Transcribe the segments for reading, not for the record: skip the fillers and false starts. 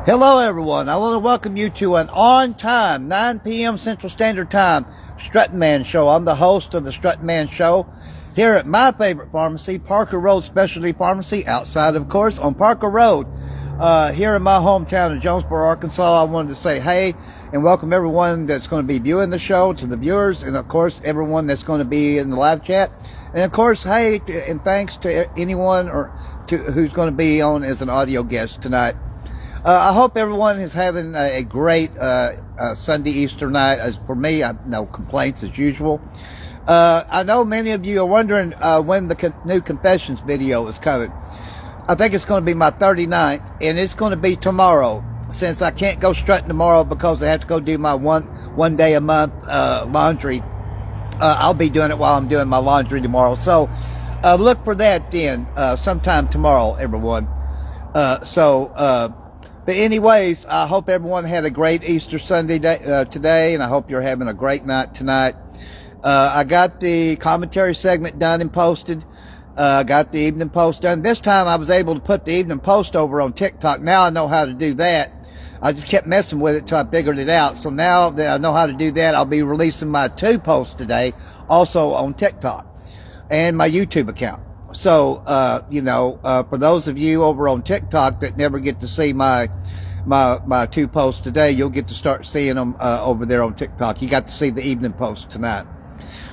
Hello everyone, I want to welcome you to an on-time, 9 p.m. Central Standard Time, Strutting Man Show. I'm the host of the Strutting Man Show here at my favorite pharmacy, Parker Road Specialty Pharmacy, outside of course on Parker Road, here in my hometown of Jonesboro, Arkansas. I wanted to say hey and welcome everyone that's going to be viewing the show, to the viewers, and of course everyone that's going to be in the live chat. And of course, hey, and thanks to anyone who's going to be on as an audio guest tonight. I hope everyone is having a great Sunday Easter night. As for me, I have no complaints as usual. I know many of you are wondering when the new confessions video is coming. I think it's going to be my 39th, and it's going to be tomorrow. Since I can't go strutting tomorrow because I have to go do my one day a month laundry, I'll be doing it while I'm doing my laundry tomorrow. So look for that then sometime tomorrow, everyone. But anyways, I hope everyone had a great Easter Sunday today, and I hope you're having a great night tonight. I got the commentary segment done and posted. Got the evening post done. This time I was able to put the evening post over on TikTok. Now I know how to do that. I just kept messing with it till I figured it out. So now that I know how to do that, I'll be releasing my 2 posts today, also on TikTok and my YouTube account. So, for those of you over on TikTok that never get to see my 2 posts today, you'll get to start seeing them over there on TikTok. You got to see the evening post tonight.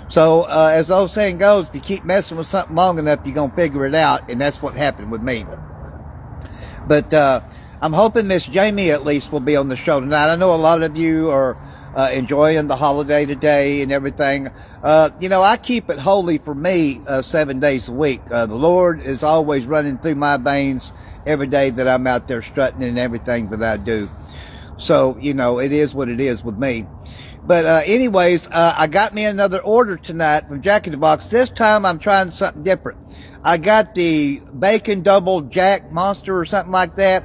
So, as the old saying goes, if you keep messing with something long enough, you're going to figure it out, and that's what happened with me. But I'm hoping Miss Jamie at least will be on the show tonight. I know a lot of you are enjoying the holiday today and everything. I keep it holy for me 7 days a week. The Lord is always running through my veins every day that I'm out there strutting and everything that I do. So, it is what it is with me. But anyways, I got me another order tonight from Jack in the Box. This time I'm trying something different. I got the bacon double Jack Monster or something like that.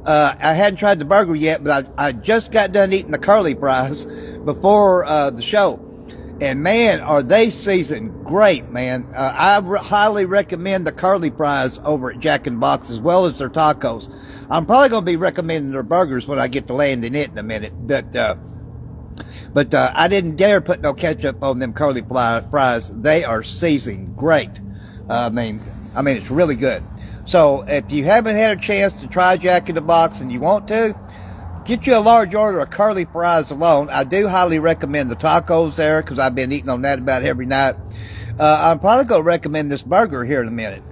I hadn't tried the burger yet, but I just got done eating the curly fries before the show. And man, are they seasoned great, man. I highly recommend the curly fries over at Jack in the Box, as well as their tacos. I'm probably going to be recommending their burgers when I get to landing it in a minute. But I didn't dare put no ketchup on them curly fries. They are seasoned great. I mean, it's really good. So if you haven't had a chance to try Jack in the Box and you want to, get you a large order of curly fries alone. I do highly recommend the tacos there because I've been eating on that about every night. I'm probably going to recommend this burger here in a minute,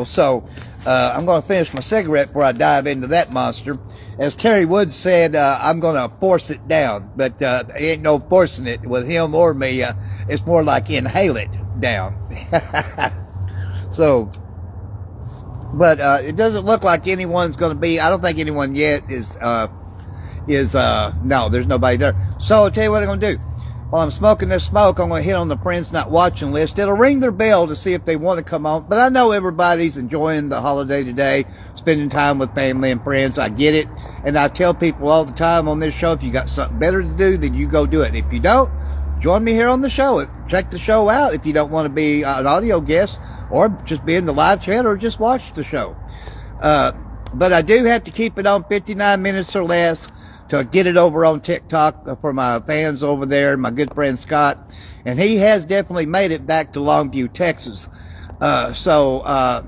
So I'm going to finish my cigarette before I dive into that monster. As Terry Woods said, I'm going to force it down, but ain't no forcing it with him or me. It's more like inhale it down. So... But it doesn't look like anyone's going to be. I don't think anyone yet is. No, there's nobody there. So I'll tell you what I'm going to do. While I'm smoking this smoke, I'm going to hit on the friends not watching list. It'll ring their bell to see if they want to come on. But I know everybody's enjoying the holiday today, spending time with family and friends. I get it. And I tell people all the time on this show, if you got something better to do, then you go do it. If you don't, join me here on the show. Check the show out if you don't want to be an audio guest, or just be in the live chat, or just watch the show. But I do have to keep it on 59 minutes or less to get it over on TikTok for my fans over there, my good friend Scott. And he has definitely made it back to Longview, Texas. So I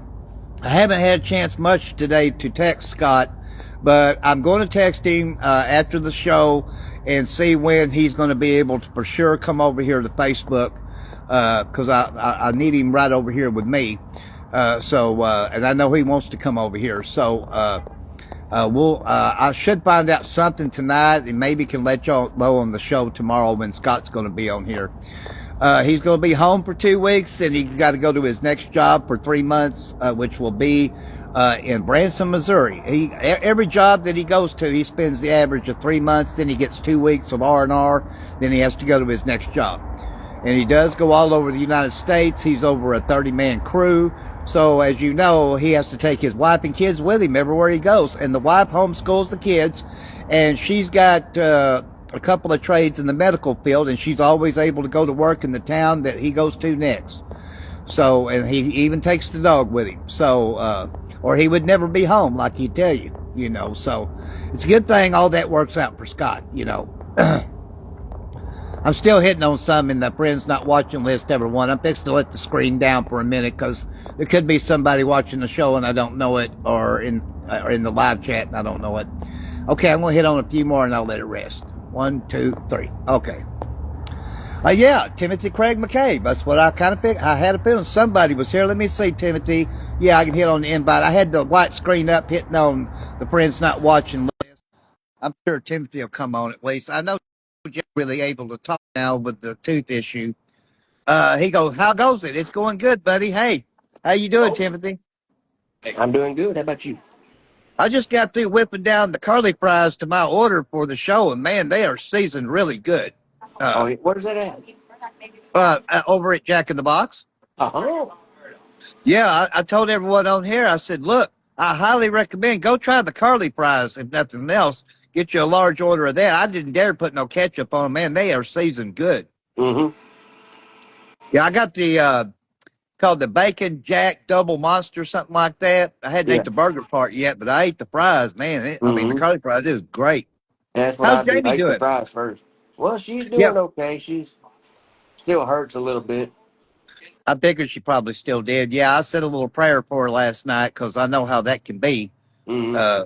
haven't had a chance much today to text Scott, but I'm going to text him after the show and see when he's going to be able to for sure come over here to Facebook. Cause I need him right over here with me. And I know he wants to come over here. So, I should find out something tonight and maybe can let y'all know on the show tomorrow when Scott's going to be on here. He's going to be home for 2 weeks, and he's got to go to his next job for 3 months, which will be, in Branson, Missouri. Every job that he goes to, he spends the average of 3 months, then he gets 2 weeks of R&R, then he has to go to his next job. And he does go all over the United States. He's over a 30-man crew. So, as you know, he has to take his wife and kids with him everywhere he goes. And the wife homeschools the kids. And she's got a couple of trades in the medical field. And she's always able to go to work in the town that he goes to next. So, and he even takes the dog with him. So, or he would never be home, like he'd tell you, So it's a good thing all that works out for Scott. I'm still hitting on some in the friends not watching list, everyone. I'm fixing to let the screen down for a minute because there could be somebody watching the show and I don't know it, or in the live chat and I don't know it. Okay, I'm going to hit on a few more and I'll let it rest. 1, 2, 3. Okay. Yeah, Timothy Craig McCabe. That's what I kind of figured. I had a feeling somebody was here. Let me see, Timothy. Yeah, I can hit on the invite. I had the white screen up hitting on the friends not watching list. I'm sure Timothy will come on at least. I know Jeff's really able to talk now with the tooth issue. He goes, "How goes it? It's going good, buddy. Hey, how you doing, Timothy?" I'm doing good. How about you? I just got through whipping down the curly fries to my order for the show, and man, they are seasoned really good. Oh, where's that at? Over at Jack in the Box. Uh-huh. Yeah, I told everyone on here, I said, look, I highly recommend go try the curly fries, if nothing else. Get you a large order of that. I didn't dare put no ketchup on them. Man, they are seasoned good. Mm-hmm. Yeah, I got the called the Bacon Jack Double Monster, something like that. I hadn't Yeah. ate the burger part yet, but I ate the fries. Man, the Mm-hmm. curly fries, it was great. That's what How's I do. Jamie I eat the doing? fries first. Well, she's Yeah, doing okay. She's still hurts a little bit. I figured she probably still did. Yeah, I said a little prayer for her last night because I know how that can be. Mm-hmm. Uh,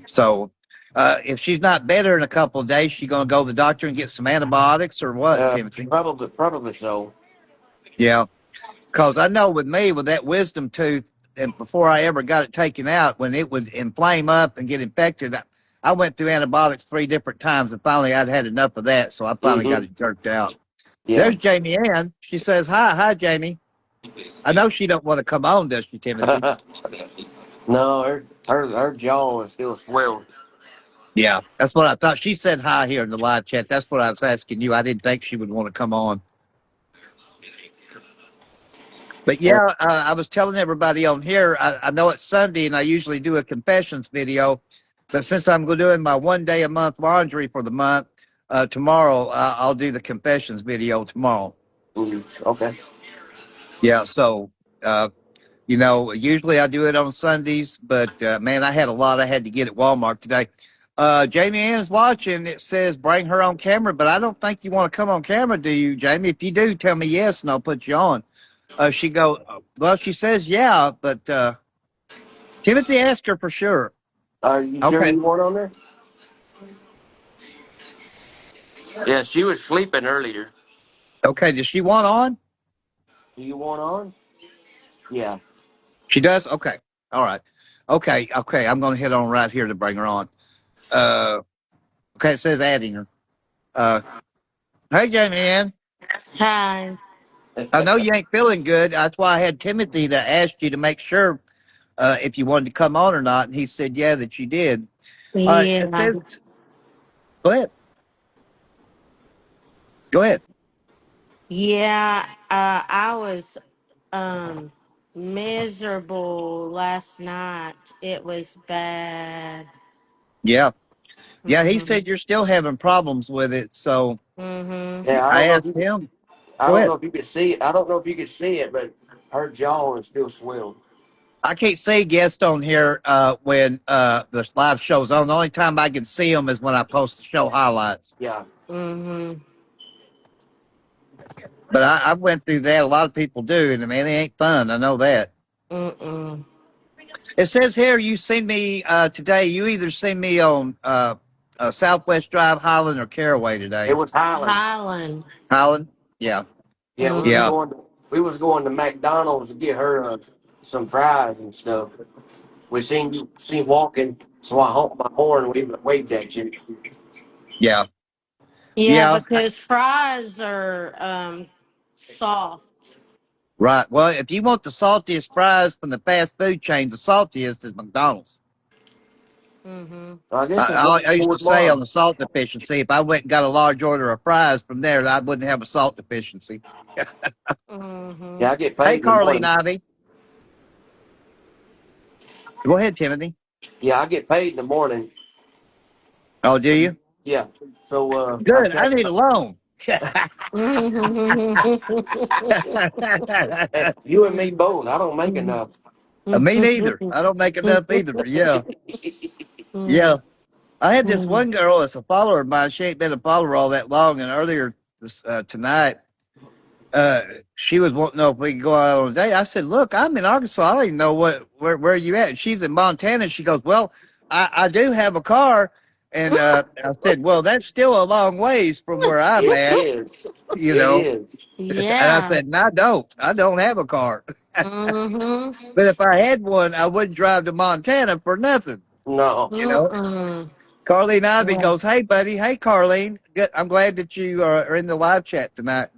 So, if she's not better in a couple of days, she gonna go to the doctor and get some antibiotics or what, Timothy? Probably so. Yeah, because I know with me, with that wisdom tooth, and before I ever got it taken out, when it would inflame up and get infected, I went through antibiotics 3 different times, and finally I'd had enough of that, so I finally got Mm-hmm. it jerked out. Yeah. There's Jamie Ann. She says, hi, Jamie. I know she don't want to come on, does she, Timothy? No, her jaw is still swelled. Yeah, that's what I thought. She said hi here in the live chat. That's what I was asking you. I didn't think she would want to come on. But Uh, yeah, I was telling everybody on here, I know it's Sunday and I usually do a confessions video, but since I'm doing my 1 day a month laundry for the month, tomorrow I'll do the confessions video tomorrow. okay. Yeah, so, usually I do it on Sundays, but man, I had a lot I had to get at Walmart today. Jamie Ann's watching. It says bring her on camera, but I don't think you want to come on camera, do you, Jamie? If you do, tell me yes and I'll put you on. She says, yeah, but Timothy asked her for sure. Are you sure Okay. you want on there? Yeah, she was sleeping earlier. Okay. Does she want on? Do you want on? Yeah. She does? Okay. All right. Okay. Okay. I'm going to hit on right here to bring her on. Uh, okay. It says adding her. Uh, hey, Jamie Ann. Hi. I know you ain't feeling good. That's why I had Timothy to ask you to make sure if you wanted to come on or not. And he said, yeah, that you did. It Yeah. says, go ahead. Go ahead. Yeah. I was um miserable last night. It was bad. Yeah. Yeah. He Mhm. said you're still having problems with it. So Mhm. Yeah, I asked him. I Go don't ahead. know if you could see it. I don't know if you could see it, but her jaw is still swelled. I can't see guests on here when the live show's on. The only time I can see them is when I post the show highlights. Yeah. Mhm. But I went through that. A lot of people do, and man, it ain't fun. I know that. Mm. It says here you seen me today. You either seen me on Southwest Drive, Highland, or Caraway It today. was Highland. Highland. Highland. Yeah. Yeah, Yeah. Mhm. we was going to McDonald's to get her some fries and stuff. We seen walking, so I honked my horn and waved at you. Yeah. Yeah, Yeah. because fries are soft. Right. Well, if you want the saltiest fries from the fast food chains, the saltiest is McDonald's. Mhm. So I guess it's I going used to toward say on mom. the salt deficiency, if I went and got a large order of fries from there, I wouldn't have a salt deficiency. Yeah, Mhm. I get Hey, paid in the Carleen morning. Ivy. Go ahead, Timothy. Yeah, I get paid in the morning. Oh, do you? Yeah, so I Good. I check. need a loan. Hey, you and me both. I don't make enough. Me neither. I don't make enough either, but yeah. Yeah. I had this Mm. one girl that's a follower of mine. She ain't been a follower all that long. And earlier tonight, uh, she was wanting to know if we could go out on a date. I said, "Look, I'm in Arkansas. I don't even know where you at." And she's in Montana. She goes, "Well, I do have a car." And I said, "Well, that's still a long ways from where I'm It at, is. you It know." is. And I Yeah. said, "No, I don't. I don't have a car. Mm-hmm. But if I had one, I wouldn't drive to Montana for nothing." No. You know. Mm-mm. Carlene Ivy Yeah. goes, "Hey, buddy. Hey, Carlene. Good. I'm glad that you are in the live chat tonight."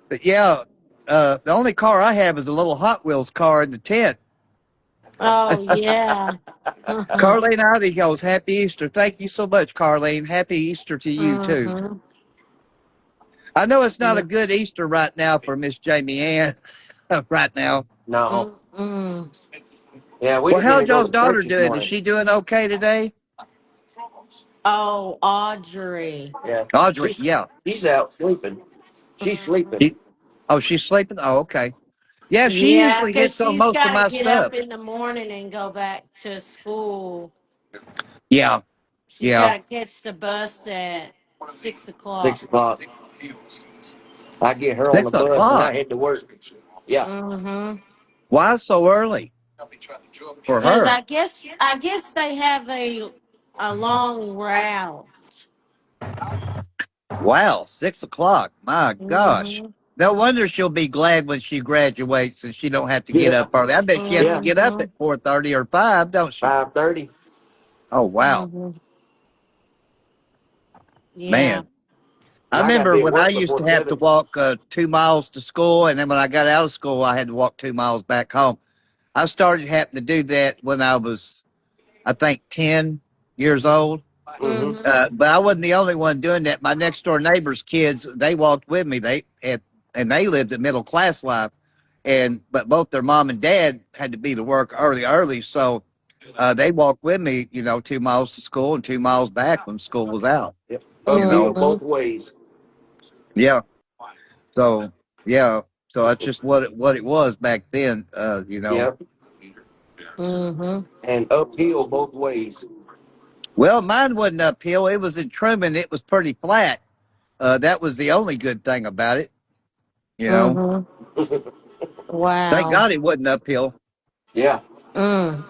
But yeah, the only car I have is a little Hot Wheels car in the tent. Oh yeah. Mm-hmm. Carlene Ivy goes, "Happy Easter." Thank you so much, Carlene. Happy Easter to you, too. Mm-hmm. I know it's not a Yeah. good Easter right now for Miss Jamie Ann right now. No. Mm-mm. Yeah, we Well, didn't even how's go y'all's to church daughter this doing? Is morning. she doing okay today? Oh, Audrey. Yeah. Audrey, She's yeah. she's out sleeping. She's Mm-hmm. sleeping. She, oh, she's sleeping? Oh, okay. Yeah, she Yeah, usually 'cause hits on she's most of got to my get up stuff. in the morning and go back to school. Yeah, She's yeah. got to catch the bus at 6 o'clock. 6 o'clock. I get her on the Six bus and o'clock. I head to work. Yeah. Mm-hmm. Why so early for Because her? I guess they have a long route. Wow, 6 o'clock. My gosh. Mm-hmm. No wonder she'll be glad when she graduates and she don't have to get Yeah. up early. I bet she has to Yeah. get up Mm-hmm. at 4:30 or 5, don't she? 5:30. Oh wow. Mm-hmm. Yeah. Man. I And I gotta remember be at when I work used before to have to 7. walk 2 miles to school, and then when I got out of school, I had to walk 2 miles back home. I started having to do that when I was, I think, 10 years old. Mm-hmm. Mm-hmm. But I wasn't the only one doing that. My next door neighbor's kids, they walked with me. They had, and they lived a middle class life, and but both their mom and dad had to be to work early, so they walked with me. 2 miles to school and 2 miles back when school was out. Yep. You Uphill know, Mm-hmm. both ways. yeah. So yeah, so that's just what it was back then. Yep. Mm-hmm. And uphill both ways. Well, mine wasn't uphill. It was in Truman. It was pretty flat. That was the only good thing about it. You know, Mm-hmm. thank Wow. God it wasn't uphill. Yeah. Mm.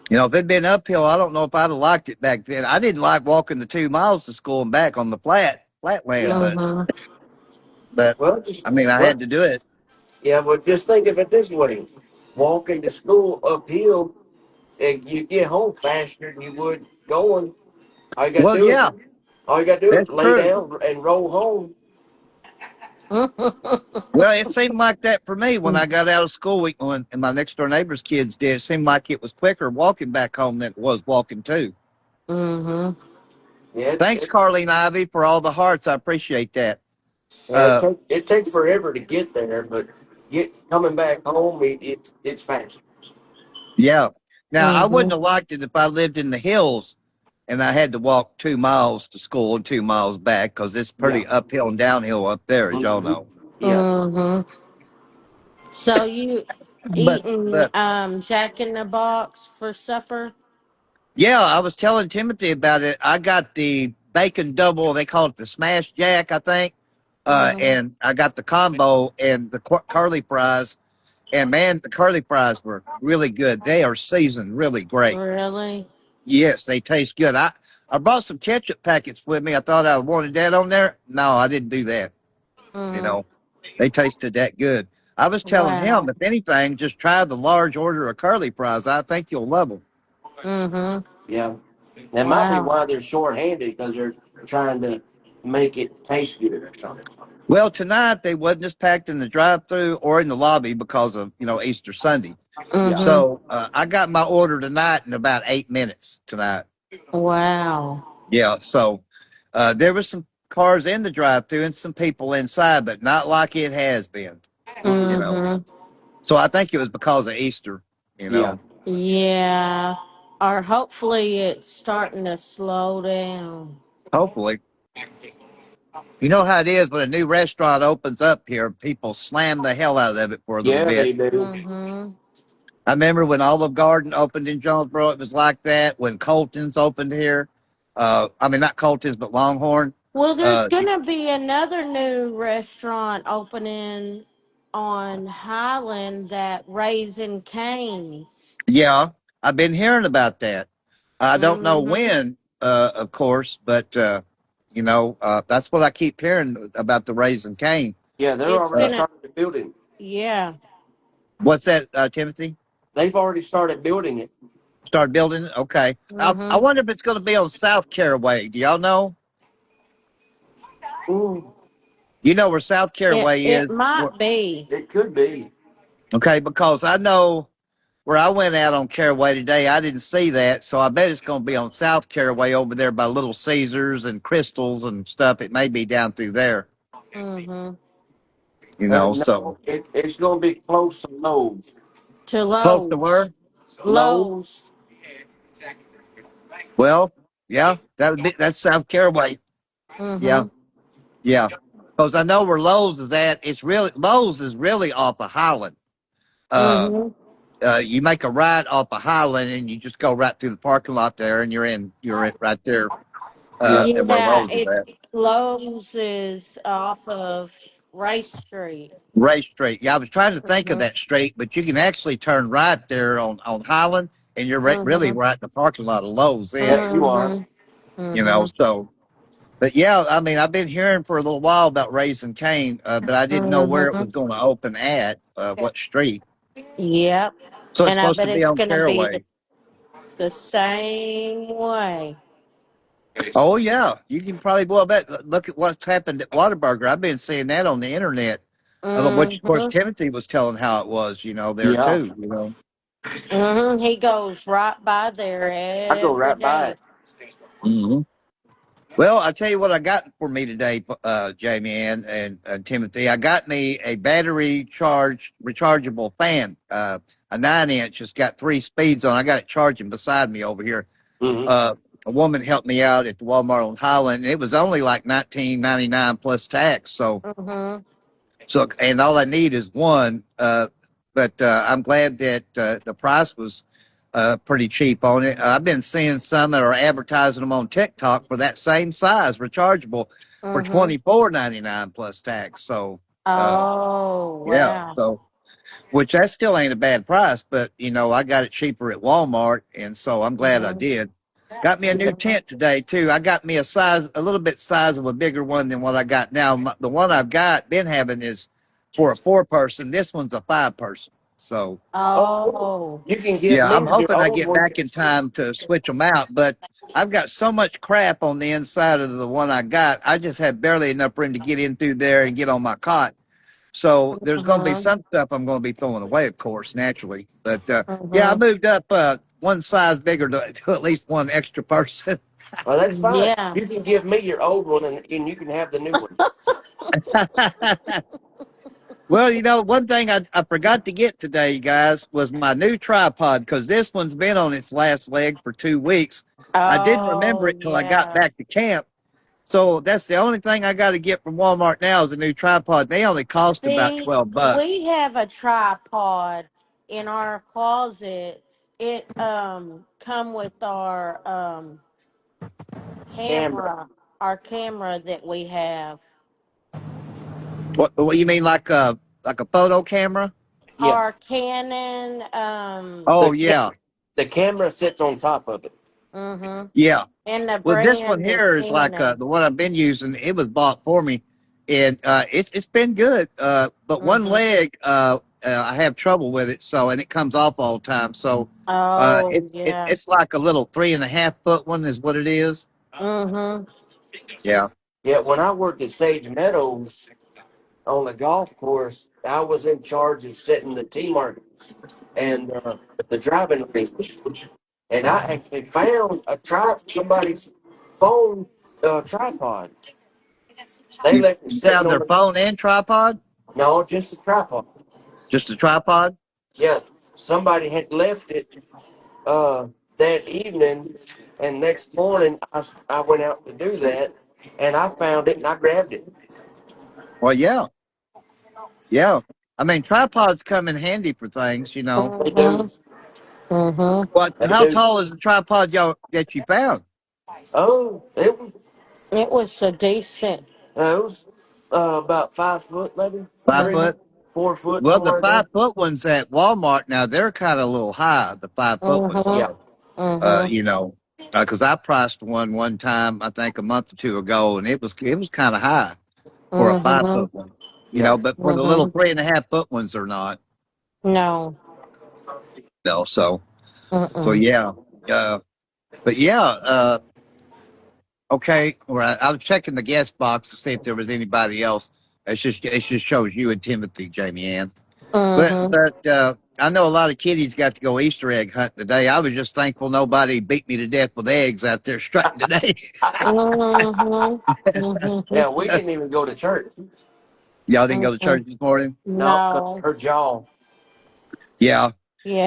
If it'd been uphill, I don't know if I'd have liked it back then. I didn't like walking the 2 miles to school and back on the flat land, Yeah. but Mm-hmm. Well, just I mean, I had well, to do it. yeah, but just think of it this way: walking to school uphill, you get home faster than you would going. All you got to Well, do is yeah, all you got to do is that's lay true. down and roll home. Well, it seemed like that for me when I got out of school. And my next door neighbor's kids did. It seemed like it was quicker walking back home than it was walking too. Mm-hmm. Yeah, Thanks, Carlene Ivy, for all the hearts. I appreciate that. Uh, it takes forever to get there, but coming back home, it's fast. yeah. Now, I Mm-hmm. wouldn't have liked it if I lived in the hills and I had to walk 2 miles to school and 2 miles back because it's Yeah. pretty uphill and downhill up there, as y'all Hmm. know. Yeah. Mm-hmm. So you But, eating but Jack in the Box for supper? yeah, I was telling Timothy about it. I got the bacon double. They call it the smash jack, I think. Mm-hmm. And I got the combo and the curly fries. And man, the curly fries were really good. They are seasoned really great. Really? Yes, they taste good. I brought some ketchup packets with me. I thought I wanted that on there. No, I didn't do that. You Mm-hmm. know, they tasted that good. I was telling him, Wow. if anything, just try the large order of curly fries. I think you'll love them. Mm-hmm. Yeah. That might be Wow. why they're short-handed because they're trying to make it taste good or something. Well, tonight they wasn't just packed in the drive-through or in the lobby because of Easter Sunday. Yeah. Mm-hmm. So I got my order tonight in about 8 minutes tonight. Wow. Yeah. So there was some cars in the drive-through and some people inside, but not like it has been. You Mm-mm. know. Mm-hmm. So I think it was because of Easter. You Yeah. know. Yeah. Or hopefully it's starting to slow down. Hopefully. You know how it is when a new restaurant opens up here, people slam the hell out of it for a little Yeah, bit. they do. Mm-hmm. I remember when Olive Garden opened in Jonesboro, it was like that. When Colton's opened here, I mean not Colton's, but Longhorn. Well, there's Uh, gonna be another new restaurant opening on Highland that Raising Cane's. yeah, I've been hearing about that. I don't know Mm-hmm. when, of course, but that's what I keep hearing about the Raising Cane. Yeah, they're It's already gonna, starting to build it. yeah. What's that, Timothy? They've already started building it. Start building it? Okay. I Mm-hmm. wonder if it's going to be on South Caraway. Do y'all know? Ooh, You know where South Caraway It is? might be. it could be. Okay, because I know where I went out on Caraway today, I didn't see that, so I bet it's going to be on South Caraway over there by Little Caesars and Crystals and stuff. It may be down through there, Mm-hmm. so No, it's going to be close to Lowe's. To close to Lowe's. where? Lowe's? Lowe's. Well, yeah, that's South Caraway. Yeah, Mm-hmm. yeah. Because I know where Lowe's is at. Lowe's is really off of Highland. Uh, Mm-hmm. you make a right off of Highland and you just go right through the parking lot there, and right there Yeah. at where Yeah, Lowe's is at. Lowe's is off of Rice Street. Ray Street. Yeah, I was trying to think of Mm-hmm. that street, but you can actually turn right there on Highland, and you're really Mm-hmm. right in the parking lot of Lowe's. Then Yeah, you are. Mm-hmm. Mm-hmm. so. But yeah, I mean, I've been hearing for a little while about Raising Cane, but I didn't know where it Mm-hmm. was going to open at, what street. Yep. So it's And I supposed to bet be it's on gonna be Caraway. the same way. Oh yeah, you can probably well bet. Look at what's happened at Whataburger. I've been seeing that on the internet, which of course Mm-hmm. Timothy was telling how it was, there Yeah. too. Mm-hmm. He goes right by there I go every right by day. it. hmm Well, I tell you what I got for me today, Jamie and Timothy. I got me a battery charged rechargeable fan, a 9 inch. It's got 3 speeds on. I got it charging beside me over here. Hmm. Uh, a woman helped me out at the Walmart on Highland. It was only like 19.99 plus tax. Mm-hmm. And all I need is one. But I'm glad that the price was pretty cheap on it. I've been seeing some that are advertising them on TikTok for that same size, rechargeable, for Mm-hmm. $24.99 plus tax. So, uh, Oh yeah. wow. So, which that still ain't a bad price, but I got it cheaper at Walmart, and so I'm glad I Mm-hmm. did. Got me a new tent today too. I got me a little bit size of a bigger one than what I got now. The one I've been having is for a 4 person. This one's a 5 person. So Oh, cool. Oh. You can give yeah, I'm me your hoping I old get one. back in time to switch them out. But I've got so much crap on the inside of the one I got. I just have barely enough room to get in through there and get on my cot. So there's going to be Mm-hmm. some stuff I'm going to be throwing away, of course, naturally. But yeah, I Mm-hmm. moved up one size bigger to at least one extra person. Well, that's fine. Yeah. You can give me your old one, and you can have the new one. Well, one thing I forgot to get today, guys, was my new tripod because this one's been on its last leg for 2 weeks. I didn't remember Oh it till I got yeah. back to camp. So that's the only thing I got to get from Walmart now is a new tripod. They only cost about See, 12 bucks. we have a tripod in our closet. It come with Camera. our camera that we have. What you mean, like a photo camera? Yeah. Our Canon The Oh ca- yeah, the camera sits on top of it. mhm. yeah. And the Well, this one brand is here is like Canon. the one I've been using. It was bought for me, and it's been good. But one Mhm. leg, I have trouble with it. So, and it comes off all the time. So, Oh yeah. it's like a little 3.5 foot one is what it is. Mhm. Yeah. Yeah, when I worked at Sage Meadows on the golf course, I was in charge of setting the tee markers and the driving range. And I actually found somebody's phone tripod. They left it You sitting found on their the phone and tripod, no, just a tripod. just a tripod. Yeah, somebody had left it uh, that evening, and next morning I went out to do that, and I found it and I grabbed it. Well, yeah, yeah. I mean, tripods come in handy for things, you know. They do. Mhm. What? They How do. tall is the tripod y'all that you found? Oh, It was a decent. it was about 5 foot, maybe 5 foot. 3, 4 foot, Well, the somewhere in there. 5 foot ones at Walmart now they're kind of a little high. The 5 foot ones Mhm. Yeah. are, Mhm. you know, because I priced one time I think a month or two ago, and it was kind of high for a five Mhm. foot one, you Yeah. know. But for the little Mhm. 3.5 foot ones, are not. No. No, so Mm-mm. yeah, but yeah, okay. Right. I was checking the guest box to see if there was anybody else. It just shows you and Timothy, Jamie Ann. But Mhm. I know a lot of kiddies got to go Easter egg hunting today. I was just thankful nobody beat me to death with eggs out there strutting today. Mhm. Mhm. Yeah, we didn't even go to church. Y'all didn't go to Mhm. church this morning? No, because No. her jaw. Yeah.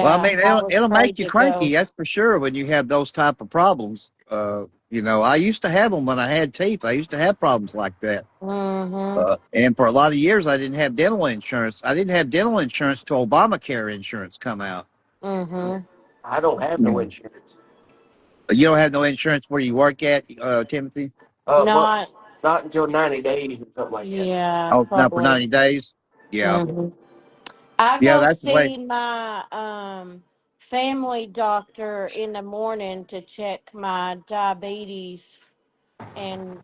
Well, I Yeah, mean, I was it'll make afraid you to cranky, go. that's for sure, when you have those type of problems. I used to have them when I had teeth. I used to have problems like that. Mhm. And for a lot of years, I didn't have dental insurance. I didn't have dental insurance till Obamacare insurance come out. Mhm. I don't have You no know, insurance. you don't have no insurance where you work at, Timothy? Well, Not. not until 90 days or something like that. Yeah, Oh, not for probably. 90 days? Yeah. Mhm. I Yeah, go that's the way. see my family doctor in the morning to check my diabetes and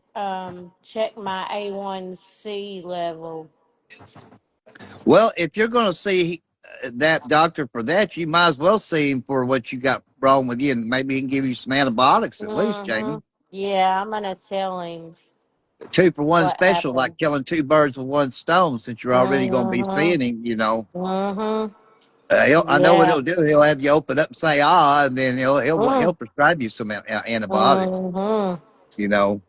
check my A1C level. Well, if you're going to see that doctor for that, you might as well see him for what you got wrong with you, and maybe he can give you some antibiotics at least, Jamie. Mhm. Yeah, I'm gonna tell him Two for one what special, like happened. killing two birds with one stone, since you're already going to be Mhm. seeing him, you know. Mhm. I know what Yeah. he'll do. He'll have you open up and say, and then he'll Mm. prescribe you some antibiotics, Mhm. you know.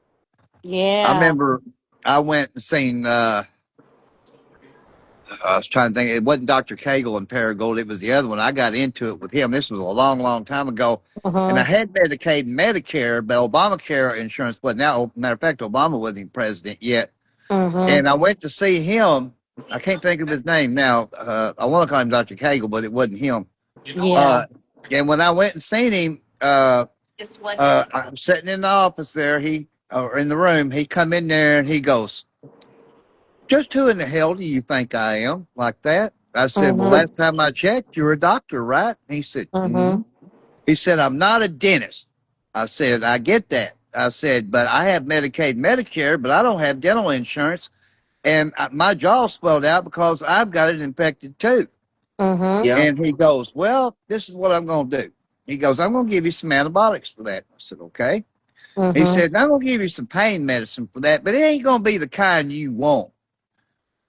I Yeah. remember I went and seen, I was trying to think. It wasn't Dr. Cagle in Paragould. It was the other one. I got into it with him. This was a long, long time ago. And I Mhm. had Medicaid and Medicare, but Obamacare insurance wasn't out. Matter of fact, Obama wasn't even president yet. Mhm. And I went to see him. I can't think of his name now. I want to call him Dr. Cagle, but it wasn't him. Yeah. Uh, and when I went and seen him, I'm sitting in the office there. Or in the room. He come in there and he goes, "Just who in the hell do you think I am?" Like that. I said, "Well, Mhm. last time I checked, you're a doctor, right?" And he said, "Mm-hmm." Mhm. He said, "I'm not a dentist." I said, "I get that." I said, "But I have Medicaid, Medicare, but I don't have dental insurance, and my jaw swelled out because I've got it infected too." Mhm. Yeah. And he goes, "Well, this is what I'm going to do." He goes, "I'm going to give you some antibiotics for that." I said, "Okay." He Mhm. said, "I'm going to give you some pain medicine for that, but it ain't going to be the kind you want."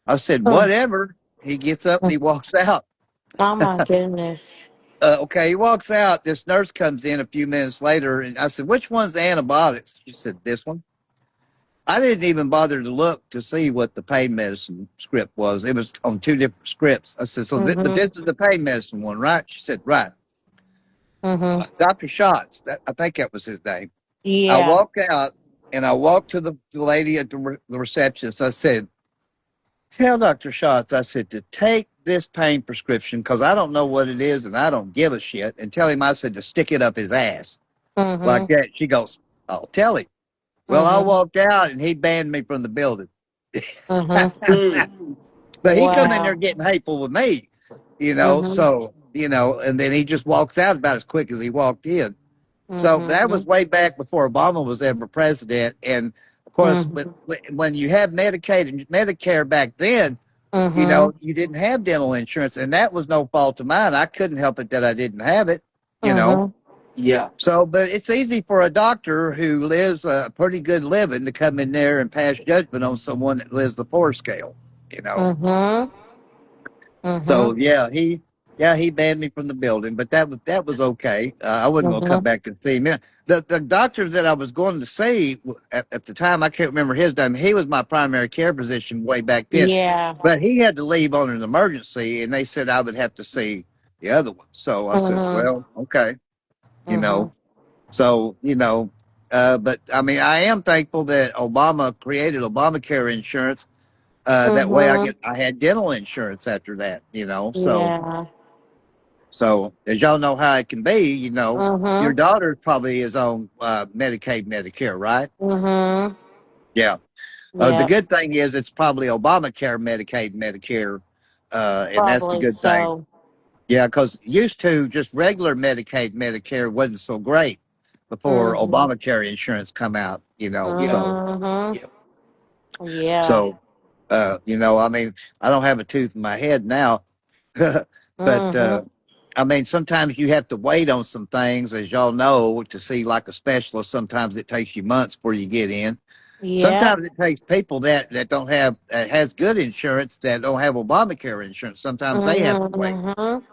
I said, Mm. "Whatever." He gets up and Mm. he walks out. Oh my goodness. Okay, he walks out. This nurse comes in a few minutes later, and I said, "Which one's the antibiotics?" She said, "This one." I didn't even bother to look to see what the pain medicine script was. It was on two different scripts. I said, but Mhm. this is the pain medicine one, right?" She said, "Right." Mhm. Dr. Schatz, I think that was his name. I Yeah. walked out and I walked to the lady at the receptionist. I said, "Tell Dr. Schatz," I said, "to take this pain prescription because I don't know what it is and I don't give a shit." And tell him, I said, to stick it up his ass like Mhm. that. She goes, "I'll tell him." Well, I Mhm. walked out and he banned me from the building. Mhm. Mm. But he come in there Wow. getting hateful with me, you know. Mhm. So, and then he just walks out about as quick as he walked in. So that was Mhm. way back before Obama was ever president. And of course, Mhm. when you had Medicaid and Medicare back then, Mhm. you didn't have dental insurance, and that was no fault of mine. I couldn't help it that I didn't have it, you know. Mhm. Yeah. So, but it's easy for a doctor who lives a pretty good living to come in there and pass judgment on someone that lives the poor scale, you know. Mhm. So Mhm. he banned me from the building, but that was okay. I wasn't going to come Mhm. back and see him. The doctor that I was going to see at the time, I can't remember his name. He was my primary care physician way back then, Yeah. but he had to leave on an emergency, and they said I would have to see the other one. So I said, Mhm. "Well, okay," you know. Mhm. So but I mean, I am thankful that Obama created Obamacare insurance That way Mhm. I had dental insurance after that, you know. Yeah. So as y'all know how it can be, you know, your Mhm. daughter probably is on Medicaid, Medicare, right? Mhm. Yeah. The Yep. good thing is it's probably Obamacare, Medicaid, Medicare, and that's the Probably good thing. so. Yeah, because used to just regular Medicaid, Medicare wasn't so great before Mhm. Obamacare insurance come out, you know. Yep. Mhm. Yep. Yeah. So, you know, I mean, I don't have a tooth in my head now, but Mhm. I mean, sometimes you have to wait on some things, as y'all know, to see like a specialist. Sometimes it takes you months before you get in. Yep. Sometimes it takes people that don't have has good insurance that don't have Obamacare insurance. Sometimes they have to wait. Mhm.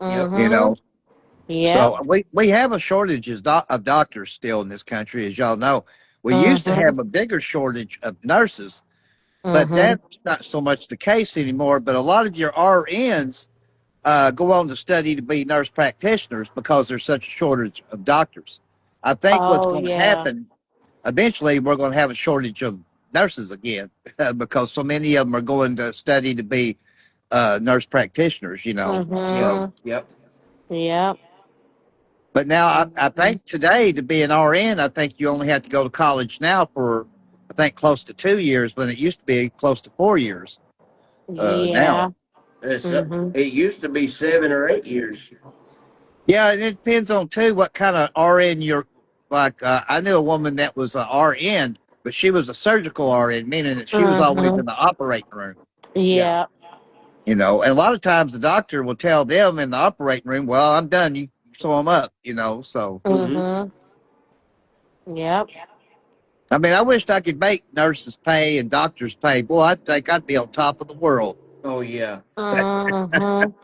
Yep. You know, Mhm. Yep. so we have a shortage of doctors still in this country, as y'all know. We used to Mhm. have a bigger shortage of nurses, but Mhm. that's not so much the case anymore. But a lot of your RNs go on to study to be nurse practitioners because there's such a shortage of doctors. I think what's Oh going to yeah. happen eventually, we're going to have a shortage of nurses again because so many of them are going to study to be nurse practitioners, you know. Yep. So, Mhm. Yep. Yep. but now I Mhm. think today to be an RN, I think you only have to go to college now for, I think, close to 2 years when it used to be close to 4 years now. Yeah. It's, Mhm. it used to be 7 or 8 years. Yeah, and it depends on too what kind of RN you're like. I knew a woman that was a RN, but she was a surgical RN, meaning that she was always Mhm. in the operating room. Yeah. Yep. You know, and a lot of times the doctor will tell them in the operating room, "Well, I'm done. You sew them up." You know, so Mm-hmm. Mhm. Yep. I mean, I wished I could make nurses pay and doctors pay. Boy, I think I'd be on top of the world. Oh yeah. Mhm.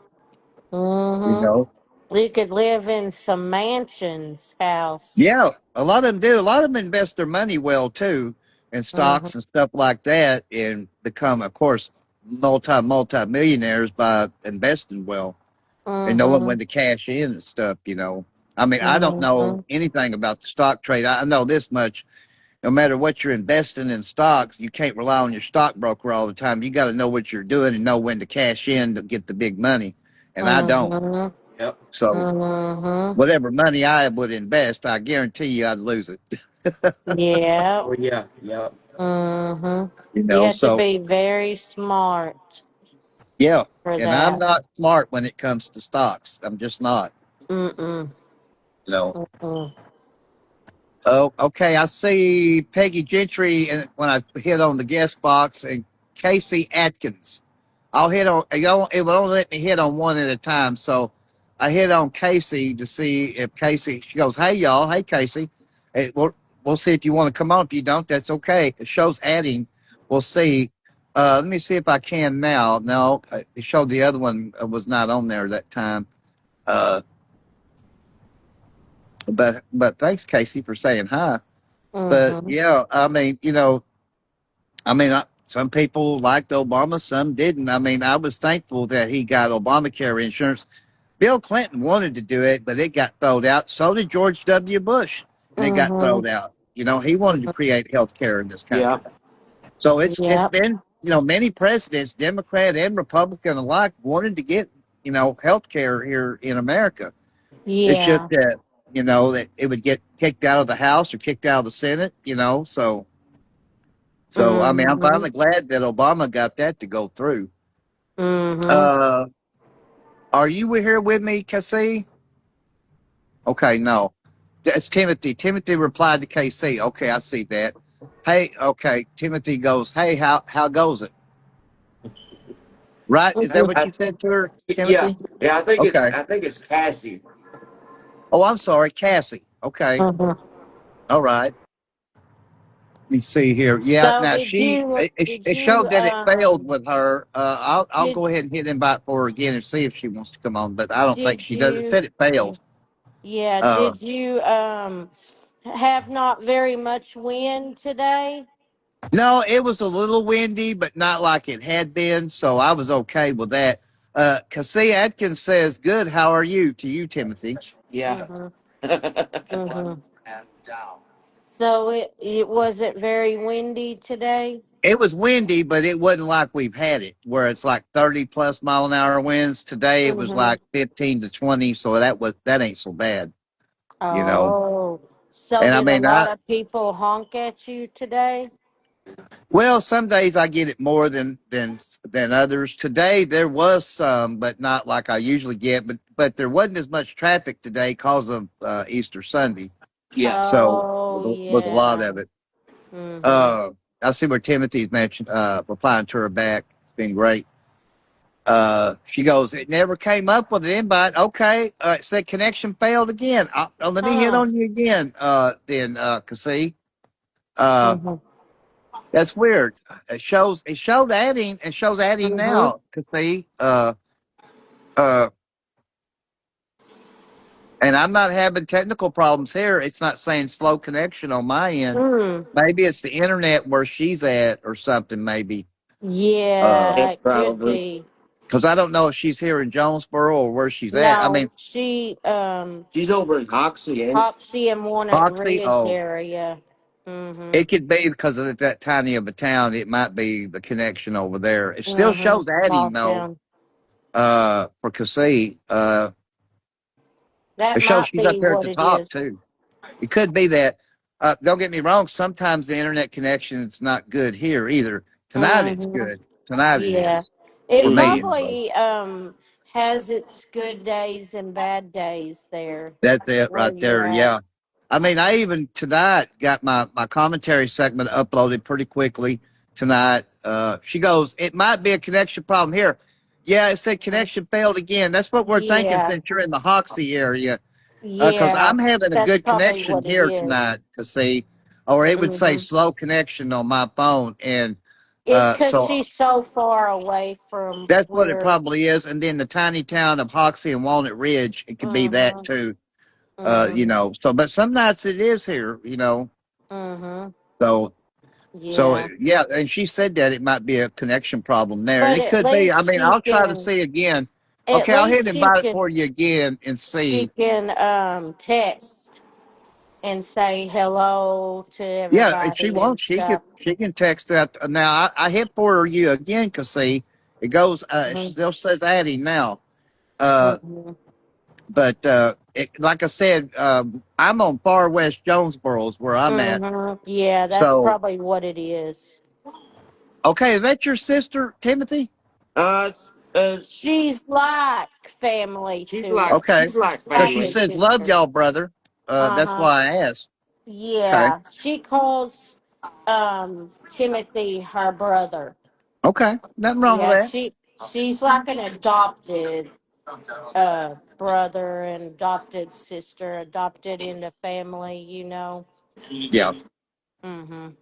You Mhm. know, You could live in some mansion's house. yeah, a lot of them do. A lot of them invest their money well too in Mhm. stocks and stuff like that, and become, of course, multi millionaires by investing well and knowing when Mhm. to cash in and stuff. You know, I mean, I don't know Mhm. anything about the stock trade. I know this much: no matter what you're investing in stocks, you can't rely on your stockbroker all the time. You got to know what you're doing and know when to cash in to get the big money. And I don't. Mhm. Yep. So Mhm. whatever money I would invest, I guarantee you I'd lose it. Yep. Oh yeah. Yep. Mhm. You You know, have to so be very smart yeah. for And I'm that. not smart when it comes to stocks. I'm just not. Mm-mm. You know. Mm-mm. Oh, okay. I see Peggy Gentry, and when I hit on the guest box, and Casey Atkins. I'll hit on. It will only let me hit on one at a time. So I hit on Casey to see if Casey. She goes, "Hey y'all, hey Casey, hey, we'll see if you want to come on. If you don't, that's okay. It shows adding. We'll see. Let me see if I can now. No, it showed the other one was not on there that time. Uh, but thanks Casey for saying hi. But Mhm. yeah, I mean, you know, some people liked Obama, some didn't. I mean, I was thankful that he got Obamacare insurance. Bill Clinton wanted to do it, but it got thrown out. So did George W. Bush, and it got Mhm. thrown out. You know, he wanted to Mhm. create health care in this Yeah. country. So it's Yep. been, you know, many presidents, Democrat and Republican alike, wanted to get, you know, health care here in America. It's just Yeah. that, you know, that it would get kicked out of the House or kicked out of the Senate, you know, so I mean, I'm Mhm. finally glad that Obama got that to go through. Mhm. Uh, are you here with me, Cassie? Okay, no, that's Timothy. Timothy replied to KC. Okay, I see that. Hey, okay. Timothy goes, hey, how goes it? Right? Is that what I, you said to her, yeah. Timothy? Yeah. Okay. I think it's Cassie. Oh, I'm sorry, Cassie. Okay. Mhm. All right. Let me see here. Yeah. So Now did it you showed that it failed with her. I'll did go ahead and hit invite for her again and see if she wants to come on. But I don't think did she does. It you said it failed. yeah, Uh, did you have not very much wind today? no, it was a little windy, but not like it had been, so I was okay with that. Cassie Atkins says, "Good. How are you?" To you, Timothy. Yeah. Mhm. Yep. Mhm. So it wasn't very windy today. It was windy, but it wasn't like we've had it, where it's like 30 plus mile an hour winds. Today it was Mhm. like 15 to 20, so that ain't so bad, you know. Oh, so And I did a mean, lot of people honk at you today? well, some days I get it more than others. Today there was some, but not like I usually get. But there wasn't as much traffic today because of Easter Sunday. Yeah. So Oh with a lot yeah. of it. Mhm. Uh, I see where Timothy's mentioned replying to her back. It's been great. She goes, it never came up with an invite. Okay. It said connection failed again. Let me hit Huh. on you again. Then, see, uh, Mhm. that's weird. It showed adding and shows adding Mhm. now. See, uh, and I'm not having technical problems here. It's not saying slow connection on my end. Mm. Maybe it's the internet where she's at or something. Maybe. Yeah, Yeah, it could probably. be. Because I don't know if she's here in Jonesboro or where she's at. I No, mean, she She's over in Hoxie, ain't it? Popsy and Walnut Foxy. Ridge Oh, area. Mhm. it could be because of that tiny of a town. It might be the connection over there. It still Mhm. shows Small adding though. town. For Cassie, That it shows might she's up be there at what the it top is. too. It could be that. Don't get me wrong. Sometimes the internet connection is not good here either. Tonight it's Mhm. good. Tonight it Yeah. is for It me anyway. probably has its good days and bad days there That's it where right you're there. at. Yeah. I mean, I even tonight got my commentary segment uploaded pretty quickly tonight. She goes, it might be a connection problem here. Yeah, it said Mhm. connection failed again. That's what we're thinking Yeah. since you're in the Hoxie area. Because Yeah. I'm having a That's good probably connection what it here is. tonight to see, or it would say Mhm. slow connection on my phone. And It's because so she's so far away from that's what it where. probably is. And then the tiny town of Hoxie and Walnut Ridge, it could be that Mhm. too. Mhm. So, but some nights it is here. Mhm. So, so Yeah. yeah, and she said that it might be a connection problem there, and But it at could be. I least mean, she I'll try to can. see again. At Okay, I'll hit least invite it for you again and she see. can text and say hello to Yeah, if she everybody and wants, stuff. she can text that. Now I hit for you again because see, it goes. It Mhm. still says adding now. Uh, Mhm. but like I said, I'm on far west Jonesboro is where I'm at. Mhm. Yeah, that's So probably what it is. okay, is that your sister Timothy? It's, She's like family to us. Okay, she's like because she Like a family. says love sister. y'all, brother. Uh That's huh. why I asked. Okay. Yeah, she calls Timothy her brother. Okay. Nothing wrong with Yeah, that. she's like an adopted brother and adopted sister, adopted into family. Yeah. Mhm.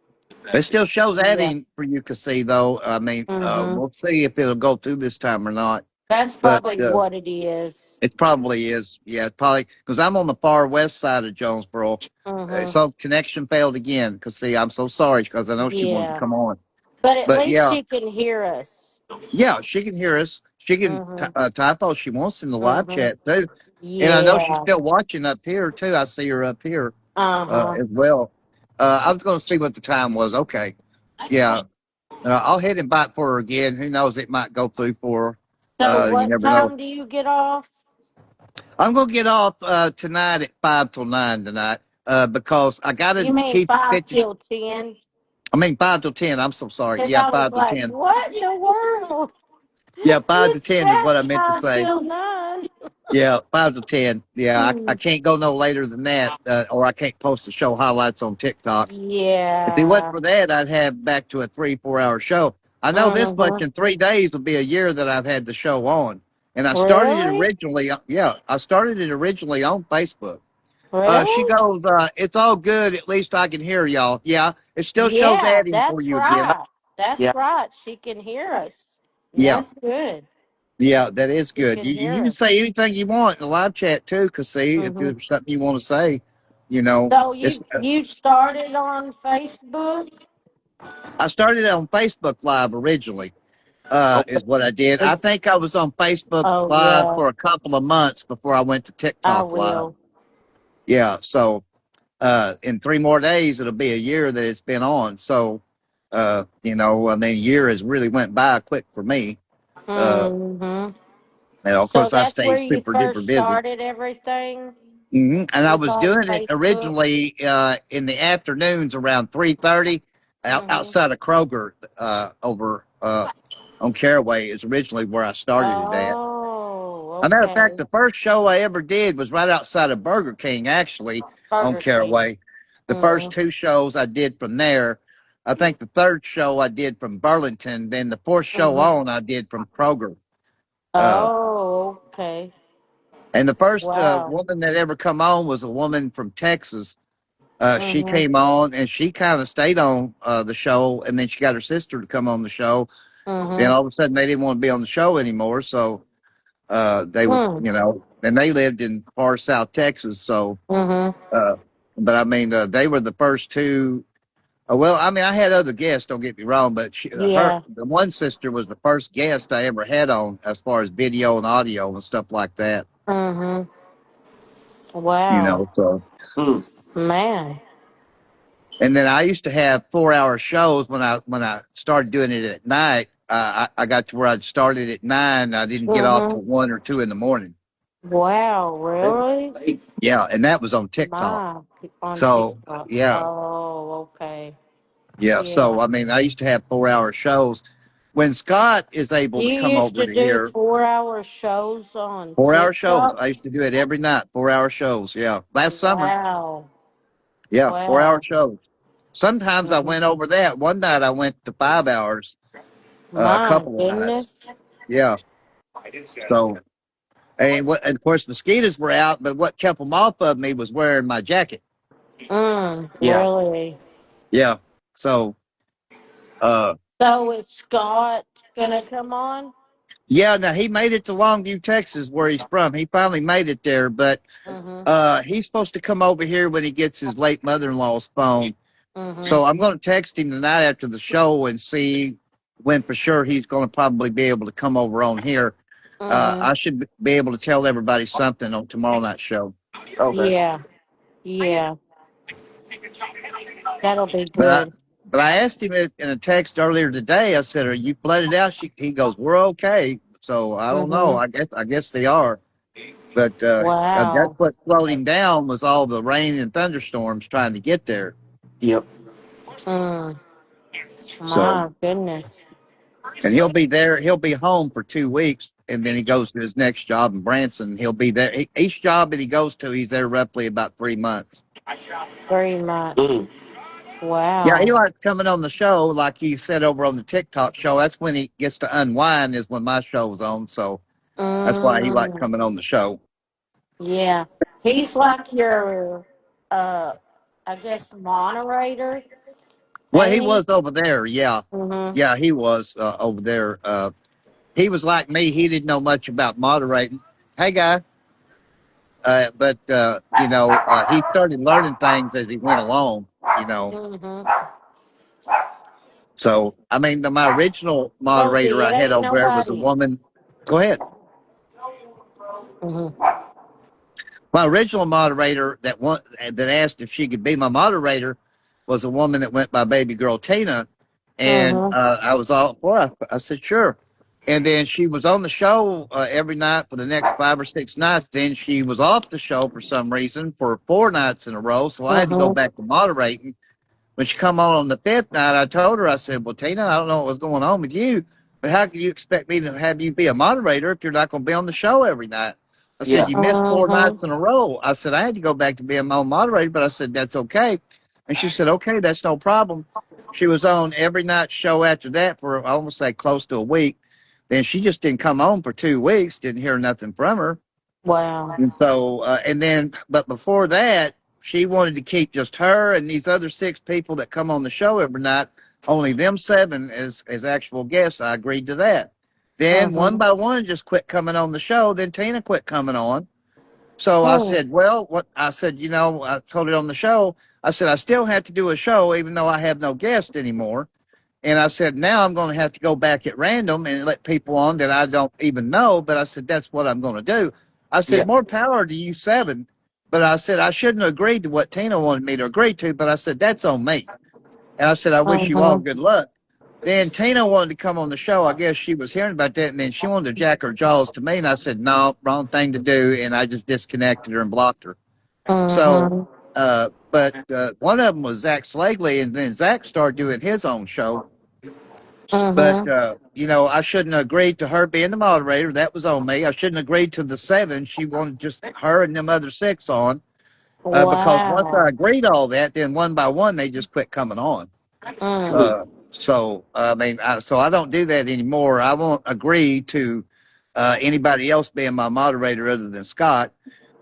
It still shows Yeah. adding for you to see though. I mean, Mhm. we'll see if it'll go through this time or not. That's But probably what it is. it probably is. Yeah, it's probably because I'm on the far west side of Jonesboro. Mhm. So connection failed again. Because see, I'm so sorry because I know she wanted to Yeah. come on. But at But least yeah, she can hear us. yeah, she can hear us. She can Mhm. type all she wants in the live Mhm. chat too. And I know she's Yeah. still watching up here too. I see her up here Uh-huh. as well. I was going to see what the time was. Okay. Yeah. I'll hit invite for her again. Who knows? It might go through for her. So You what never know. time do you get off? I'm going to get off tonight at 5 till 9 tonight because I got to You mean keep 5 50. till 10? I mean, 5 till 10. I'm so sorry. Because Yeah, I was 5 to like, 10. what in the world? Yeah, 5 to It's 10 is that what I meant to 5 say. till 9. Yeah, 5 to 10. Yeah, I Hmm. can't go no later than that or I can't post the show highlights on TikTok. If it wasn't Yeah. for that, I'd have back to a 3, 4 hour show. I know this much Mm-hmm. in 3 days will be a year that I've had the show on. And I started it Really? originally, yeah, I started it originally on Facebook. She Really? goes, it's all good. At least I can hear y'all. Yeah, it still shows Yeah, adding for that's you again. right. That's Yeah. right. She can hear us. Yeah, That's good. yeah, that is She good. can You hear can us. say anything you want in the live chat too, because see, if Mm-hmm. there's something you want to say, you know, So it's, you started on Facebook? I started on Facebook Live originally. Okay. Is what I did. I think I was on Facebook Oh Live yeah, for a couple of months before I went to I TikTok Live. will. Yeah, so in 3 more days, it'll be a year that it's been on. So, you know, I mean, a year has really went by quick for me. Uh, Mm-hmm. and of So course, I that's where stayed you super duper first busy. started everything? And I Was was on doing it Facebook? originally in the afternoons around 3:30 Mm-hmm. outside of Kroger over on Caraway is originally where I started it at. Oh, As a matter of fact, okay. the first show I ever did was right outside of Burger King, actually, on Burger King. Caraway. The first Mm-hmm. two shows I did from there. I think the third show I did from Burlington. Then the fourth show Mm-hmm. on I did from Kroger. Uh, Oh, okay. and the first Wow. woman that ever come on was a woman from Texas. She Mm-hmm. came on and she kind of stayed on the show, and then she got her sister to come on the show. Then Mm-hmm. all of a sudden they didn't want to be on the show anymore, so they were, Mm. you know, and they lived in far South Texas. So, Mm-hmm. uh, but I mean, they were the first two. Well, I mean, I had other guests. Don't get me wrong, but Yeah. the one sister was the first guest I ever had on as far as video and audio and stuff like that. Mm-hmm. You Wow. know, so. Hmm. Man. And then I used to have 4 hour shows when I started doing it at night. I got to where I'd started at 9. I didn't get off Mm-hmm. till 1 or 2 in the morning. Wow, That's really? late. Yeah, and that was on TikTok. My, on So TikTok. yeah, Oh, okay. yeah. So Yeah. I mean, I used to have 4 hour shows. When Scott is able You to come used over to to do here, 4 hour shows on 4 hour shows. TikTok? I used to do it every night. 4 hour shows. Yeah, last summer. Wow. Yeah, 4 hour Wow. shows. Sometimes I Hmm. went over that. One night I went to 5 hours. A My couple of nights. goodness. Yeah. So. And of course, mosquitoes were out, but what kept them off of me was wearing my jacket. Yeah. Really? Yeah. So, uh, So is Scott gonna come on? yeah, now he made it to Longview, Texas, where he's from. He finally made it there, but, Mm-hmm. he's supposed to come over here when he gets his late mother-in-law's phone. Mm-hmm. So I'm going to text him tonight after the show and see when for sure he's going to probably be able to come over on here. Mm-hmm. I should be able to tell everybody something on tomorrow night's show. Okay. Yeah. Yeah. That'll be But I, good. but I asked him in a text earlier today. I said, "Are you flooded out?" He goes, "We're okay." So I don't know. Mm-hmm. I guess they are. But that's Wow. what slowed him down was all the rain and thunderstorms trying to get there. Yep. Mm. So My goodness. and he'll be there. He'll be home for 2 weeks, and then he goes to his next job in Branson. He'll be there. Each job that he goes to, he's there roughly about 3 months. 3 months. Mm. Yeah, he Wow. likes coming on the show, like he said over on the TikTok show. That's when he gets to unwind, is when my show's on. So that's why he likes Mm. coming on the show. Yeah. He's like your uh I guess moderator, Well, ain't he he? was over there. Yeah, Mm-hmm. yeah, he was over there. He was like me. He didn't know much about moderating. Hey, guy. But you know, he started learning things as he went along. You know, Mm-hmm. so I mean, my original moderator Ozzy, it I had ain't over there was a nobody. woman. Go ahead. Mm-hmm. My original moderator that asked if she could be my moderator was a woman that went by Baby Girl Tina, and Mm-hmm. I was all for it. I said sure, and then she was on the show every night for the next 5 or 6 nights. Then she was off the show for some reason for 4 nights in a row, so I had to go Mm-hmm. back to moderating. When she come on the fifth night, I told her, I said, "Well, Tina, I don't know what was going on with you, but how can you expect me to have you be a moderator if you're not going to be on the show every night?" I said, Yeah. "You missed four Mm-hmm. nights in a row." I said, "I had to go back to being my own moderator, but I said, that's okay." And she said, "Okay, that's no problem." She was on every night show after that for, I almost say, close to a week. Then she just didn't come on for 2 weeks, didn't hear nothing from her. Wow. And so, and then, but before that, she wanted to keep just her and these other 6 people that come on the show every night, only them 7 as actual guests. I agreed to that. Then one Mm-hmm. by one just quit coming on the show. Then Tina quit coming on. So I Mm. said, well, what I said, you know, I told it on the show. I said, I still have to do a show even though I have no guest anymore. And I said, now I'm going to have to go back at random and let people on that I don't even know. But I said, that's what I'm going to do. I said, Yeah. more power to you 7. But I said I shouldn't have agreed to what Tina wanted me to agree to. But I said that's on me. And I said I wish you all Mhm. good luck. Then Tina wanted to come on the show. I guess she was hearing about that, and then she wanted to jack her jaws to me. And I said no, wrong thing to do. And I just disconnected her and blocked her. So, Mhm. but one of them was Zach Slagley, and then Zach started doing his own show. But Mhm. I shouldn't have agreed to her being the moderator. That was on me. I shouldn't have agreed to the seven. She wanted just her and them other six on. Because once I Wow. agreed to all that, then one by one they just quit coming on. Mm. So I mean, so I don't do that anymore. I won't agree to anybody else being my moderator other than Scott.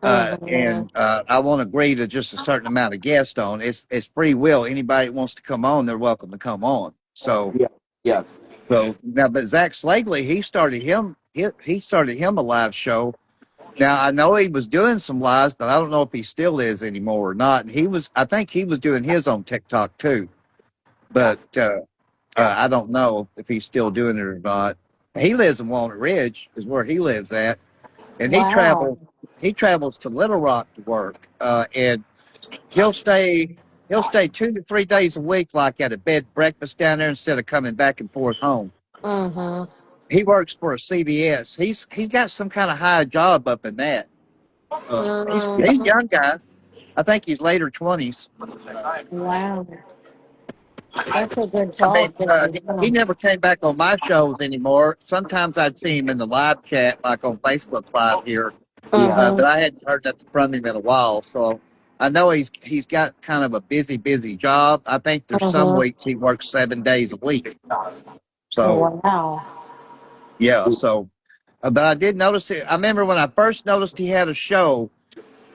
Mhm. And I won't agree to just a certain amount of guests on. It's free will. Anybody that wants to come on, they're welcome to come on. So Yeah. Yeah. so now, but Zach Slagley, he started him a live show. Now I know he was doing some lives, but I don't know if he still is anymore or not. And I think he was doing his on TikTok too, but I don't know if he's still doing it or not. He lives in Walnut Ridge, is where he lives at, and Wow. he travels to Little Rock to work, and he'll stay he'll stay 2 to 3 days a week, like at a bed breakfast down there instead of coming back and forth home. Mhm. He works for a CVS. He's got some kind of high job up in that. He's a Mhm. young guy. I think he's later 20s. Uh, Wow. That's a good I mean, job there. he never came back on my shows anymore. Sometimes I'd see him in the live chat, like on Facebook Live here, Yeah. but Mhm. I hadn't heard nothing from him in a while. So I know he's got kind of a busy job. I think there's some Mhm. weeks he works 7 days a week. So Wow. yeah, so but I did notice it. I remember when I first noticed he had a show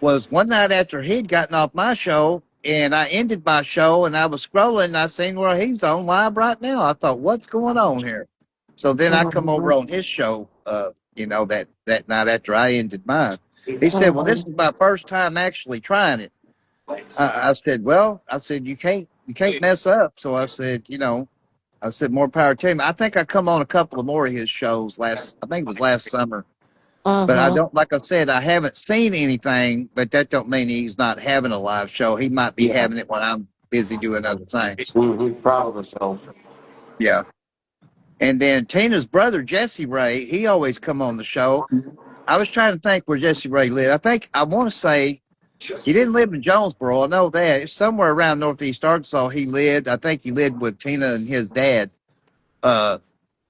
was one night after he'd gotten off my show, and I ended my show, and I was scrolling, and I seen where he's on live right now. I thought, what's going on here? So then I come over Mhm. on his show, that night after I ended mine. He said, well, this Mhm. is my first time actually trying it. I said, well, I said, you can't mess up. So I said, I said, more power to him. I think I come on a couple of more of his shows I think it was last summer. But I Mhm. don't, like I said, I haven't seen anything, but that don't mean he's not having a live show. He might be Yeah. having it when I'm busy doing other things. Probably so. Yeah. And then Tina's brother, Jesse Ray, he always come on the show. I was trying to think where Jesse Ray lived. I want to say he didn't live in Jonesboro. I know that. It's somewhere around Northeast Arkansas he lived. I think he lived with Tina and his dad. Uh,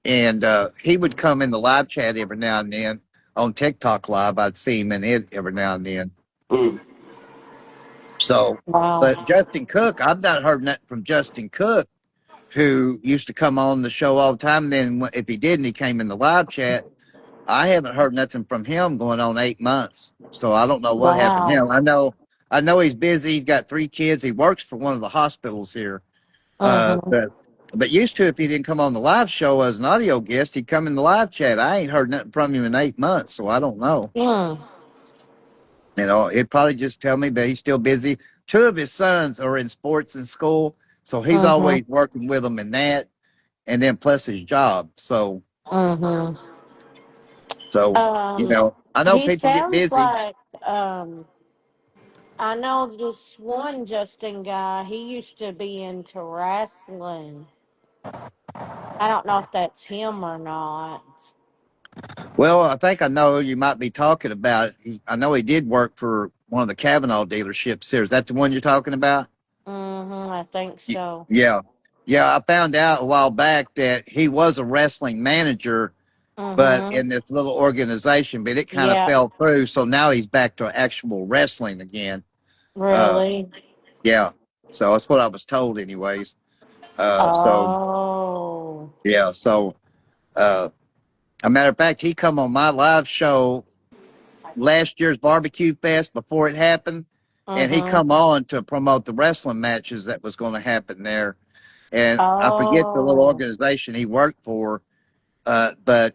and he would come in the live chat every now and then on TikTok Live. I'd see him in it every now and then. Mm. So, Wow. but Justin Cook, I've not heard nothing from Justin Cook, who used to come on the show all the time. Then, if he didn't, he came in the live chat. I haven't heard nothing from him going on 8 months. So I don't know what happened to Wow. him. I know he's busy. He's got 3 kids. He works for one of the hospitals here. Uh, Mhm. but but used to, if he didn't come on the live show as an audio guest, he'd come in the live chat. I ain't heard nothing from him in 8 months, so I don't know. Mm. He'd probably just tell me that he's still busy. Two of his sons are in sports in school, so he's Mhm. always working with them in that, and then plus his job. Mhm. So I know He people get sounds busy. like I know this one Justin guy. He used to be into wrestling. I don't know if that's him or not. Well, I think I know who you might be talking about. I know he did work for one of the Kavanaugh dealerships here. Is that the one you're talking about? Mhm. I think so. Yeah. Yeah, I found out a while back that he was a wrestling manager, but Mhm. in this little organization, but it kind of Yeah. fell through. So now he's back to actual wrestling again. Uh, Really. yeah. So that's what I was told, anyways. So Oh. yeah. So a matter of fact, he come on my live show last year's barbecue fest before it happened, and he Mhm. come on to promote the wrestling matches that was going to happen there. And I forget the little Oh. organization he worked for, but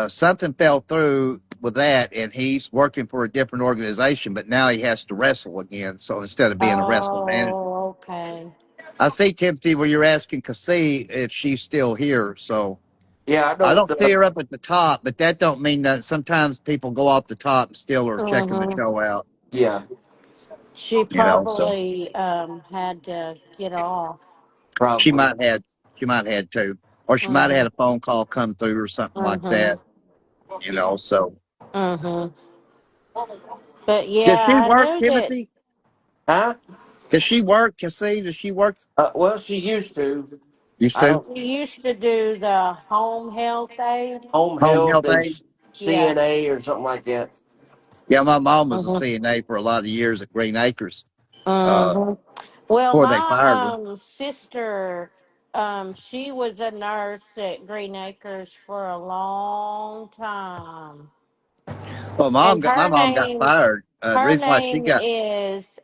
something fell through with that, and he's working for a different organization. But now he has to wrestle again. So instead of being a wrestling manager, Oh. Okay. I see Timothy where you're asking Cassie if she's still here. So Yeah, I I don't. don't see her up at the top, but that don't mean that sometimes people go off the top and still are checking the Mhm. show out. Yeah. She So probably had to get off. she Probably. might had to, or she might have Mhm. had a phone call come through or something like that. Mhm. So Mhm. But does she yeah, I work, knew that. Timothy? Huh? Does she work? You see, does she work? Well, she used to. Used I to don't. She used to do the home health aid. Home home health health and aide? Yeah. CNA or something like that. Yeah, my mom was a Mhm. CNA for a lot of years at Green Acres. Uh, Mhm. Well, before they my fired her. sister, she was a nurse at Green Acres for a long time, Well, and my mom got fired. The her reason why she name got is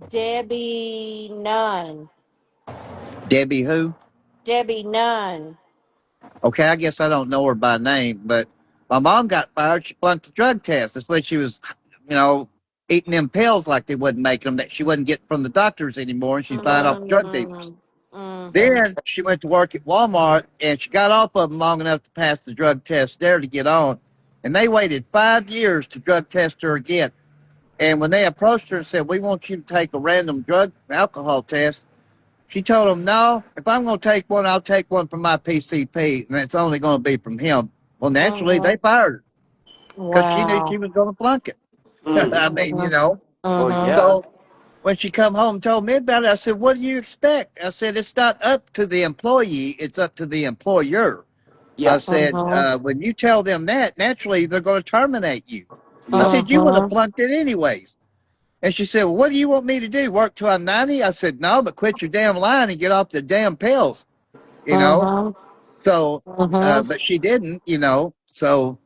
Debbie Nunn. Debbie who? Debbie Nunn. Okay, I guess I don't know her by name, but my mom got fired. She flunked the drug test. That's when she was, you know, eating them pills like they wouldn't make them, that she wasn't getting from the doctors anymore, and she's buying off drug dealers. Mhm. Mhm. Then she went to work at Walmart, and she got off of them long enough to pass the drug test there to get on. And they waited 5 years to drug test her again. And when they approached her and said, "We want you to take a random drug alcohol test," she told them, "No, if I'm going to take one, I'll take one from my PCP, and it's only going to be from him." Well, naturally, they Mhm. fired her because she knew she Wow. was going to flunk it. Mm. I mean, Mhm. Well, Mhm. yeah, So when she come home and told me about it, I said, "What do you expect?" I said, "It's not up to the employee, it's up to the employer." I yeah, said, Mhm. when you tell them that, naturally, they're going to terminate you. I yeah, said, "You would have Mhm. flunked it anyways." And she said, "Well, what do you want me to do? Work till I'm 90?" I said, "No, but quit your damn lying and get off the damn pills, you know?" Mhm. So, Mhm. but she didn't, So,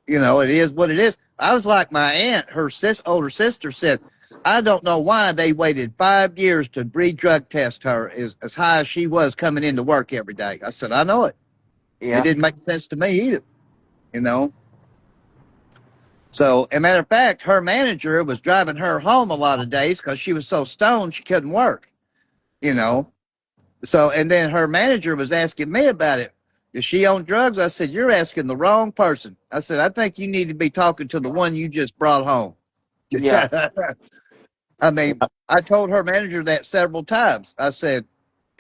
it is what it is. I was like my aunt, her older sister said, "I don't know why they waited 5 years to re-drug test her as high as she was coming into work every day." I said, "I know it. It yeah, didn't make sense to me either, you know?" So, as a matter of fact, her manager was driving her home a lot of days because she was so stoned she couldn't work, you know? So, and then her manager was asking me about it. Is she on drugs? I said, "You're asking the wrong person." I said, "I think you need to be talking to the one you just brought home." yeah, I mean, I told her manager that several times. I said,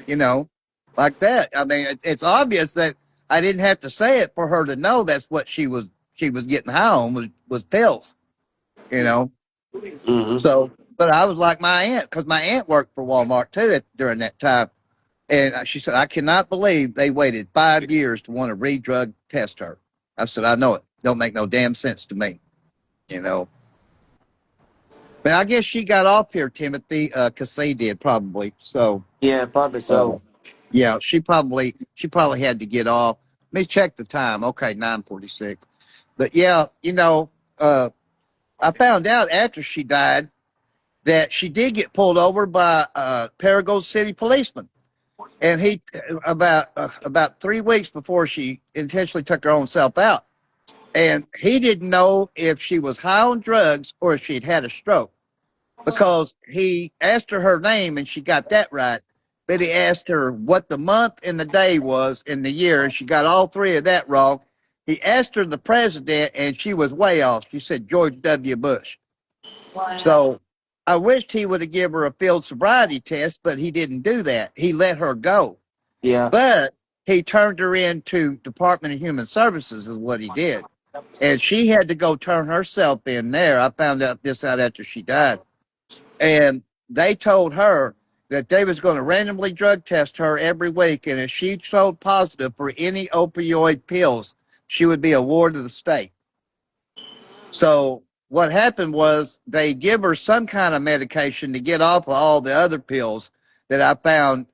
you know, like that. I mean, it's obvious that I didn't have to say it for her to know that's what she was getting high on was pills, you know. hmm, So, but I was like my aunt because my aunt worked for Walmart too during that time. And she said, "I cannot believe they waited 5 years to want to re-drug test her." I said, "I know it. Don't make no damn sense to me, you know." But I guess she got off here, Timothy, Cassie did probably. So, yeah, probably uh, so. yeah, she probably had to get off. Let me check the time. Okay, 9:46. But yeah, I found out after she died that she did get pulled over by Paragould City policeman. And he about 3 weeks before she intentionally took her own self out, and he didn't know if she was high on drugs or if she'd had a stroke because he asked her name and she got that right, but he asked her what the month and the day was in the year and she got all three of that wrong. He asked her the president and she was way off. She said George W. Bush. Wow. So I wished he would have given her a field sobriety test, but he didn't do that. He let her go. Yeah, But he turned her into Department of Human Services is what he did. And she had to go turn herself in there. I found out this out after she died. And they told her that they was going to randomly drug test her every week. And if she showed positive for any opioid pills, she would be a ward of the state. So what happened was they give her some kind of medication to get off of all the other pills that I found,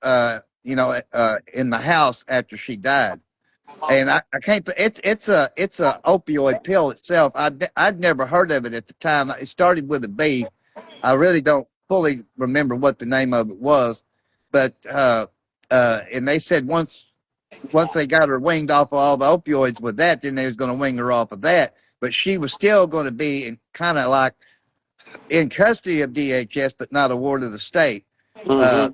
in the house after she died. And I can't. It's a opioid pill itself. I'd never heard of it at the time. It started with a B. I really don't fully remember what the name of it was, but and they said once they got her winged off of all the opioids with that, then they was going to wing her off of that. But she was still going to be kind of like in custody of DHS, but not a ward of the state, hmm,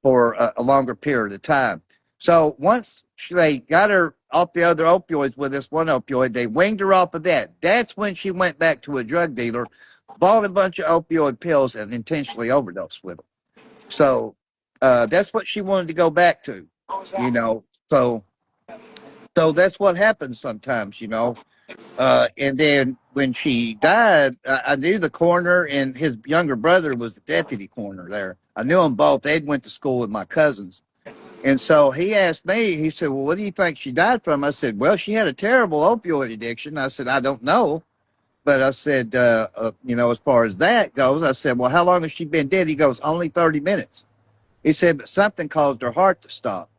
for a longer period of time. So once they got her off the other opioids with this one opioid, they winged her off of that. That's when she went back to a drug dealer bought a bunch of opioid pills and intentionally overdosed with them. So that's what she wanted to go back to, you know. So that's what happens sometimes, you know. And then when she died, I knew the coroner, and his younger brother was the deputy coroner there. I knew them both. They'd went to school with my cousins. And so he asked me, he said, well, what do you think she died from? I said, well, she had a terrible opioid addiction. I said, I don't know. But I said, you know, as far as that goes, I said, well, how long has she been dead? He goes, only 30 minutes. He said, but something caused her heart to stop.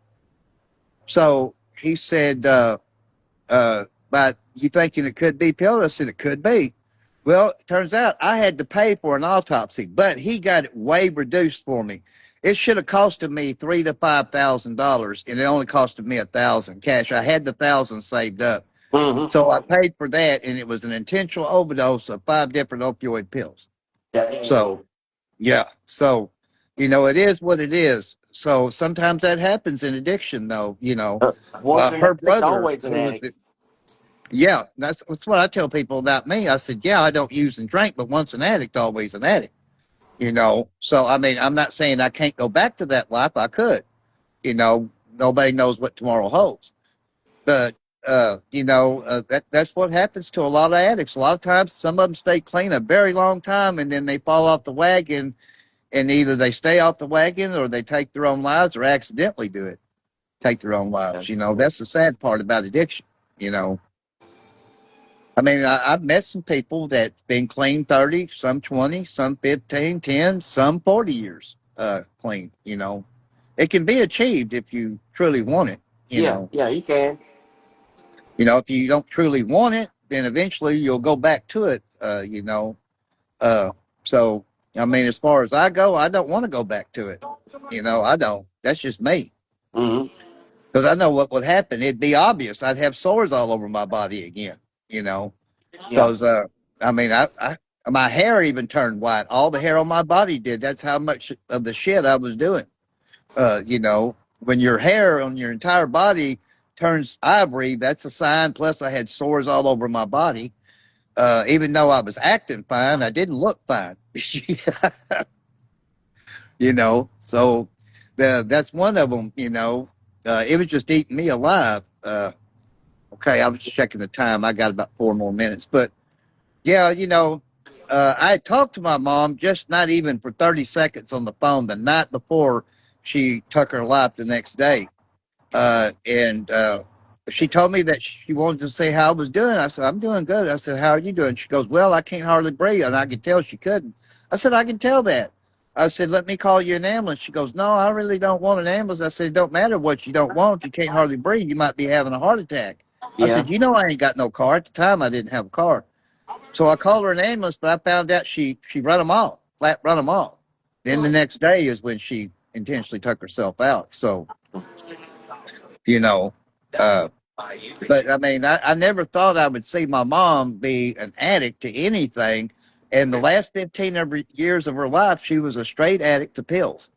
So he said, but you thinking it could be pills? I said, it could be. Well, it turns out I had to pay for an autopsy, but he got it way reduced for me. It should have costed me $3,000 to $5,000, and it only costed me $1,000 cash. I had the 1,000 saved up, so I paid for that, and it was an intentional overdose of 5 different opioid pills. So, yeah, so you know, it is what it is. So sometimes that happens in addiction, though. You know, Once an her addict, brother, always an who was addict. yeah, that's what I tell people about me. I said, yeah, I don't use and drink, but once an addict, always an addict. You know, so I mean, I'm not saying I can't go back to that life. I could. You know, nobody knows what tomorrow holds. But you know, that's what happens to a lot of addicts. A lot of times, some of them stay clean a very long time, and then they fall off the wagon, and either they stay off the wagon, or they take their own lives, or accidentally do it, take their own lives. You know, that's the sad part about addiction. You know. I mean, I've met some people that's been clean 30, some 20, some 15, 10, some 40 years clean, you know. It can be achieved if you truly want it, you Yeah, know. yeah, you can. You know, if you don't truly want it, then eventually you'll go back to it, you know. Uh, so, I mean, as far as I go, I don't want to go back to it. You know, I don't. That's just me. Mm-hmm. Because I know what would happen. It'd be obvious. I'd have sores all over my body again, you know. Yeah. Because I mean, my hair even turned white. All the hair on my body did. That's how much of the shit I was doing. You know, when your hair on your entire body turns ivory, that's a sign. Plus, I had sores all over my body. Even though I was acting fine, I didn't look fine. You know, so that's one of them. You know, it was just eating me alive. Okay, I was just checking the time. I got about 4 more minutes, but yeah, you know, I talked to my mom just not even for 30 seconds on the phone the night before she took her life the next day. And she told me that she wanted to say how I was doing. I said, I'm doing good. I said, how are you doing? She goes, well, I can't hardly breathe. And I could tell she couldn't. I said, I can tell that. I said, let me call you an ambulance. She goes, no, I really don't want an ambulance. I said, it don't matter what you don't want. If you can't hardly breathe, you might be having a heart attack. I Yeah. said, you know, I ain't got no car. At the time, I didn't have a car. So I called her an ambulance, but I found out she run them off, flat run them off. Then the next day is when she intentionally took herself out. So, you know, uh, but I mean, I never thought I would see my mom be an addict to anything. And the last 15 years of her life, she was a straight addict to pills,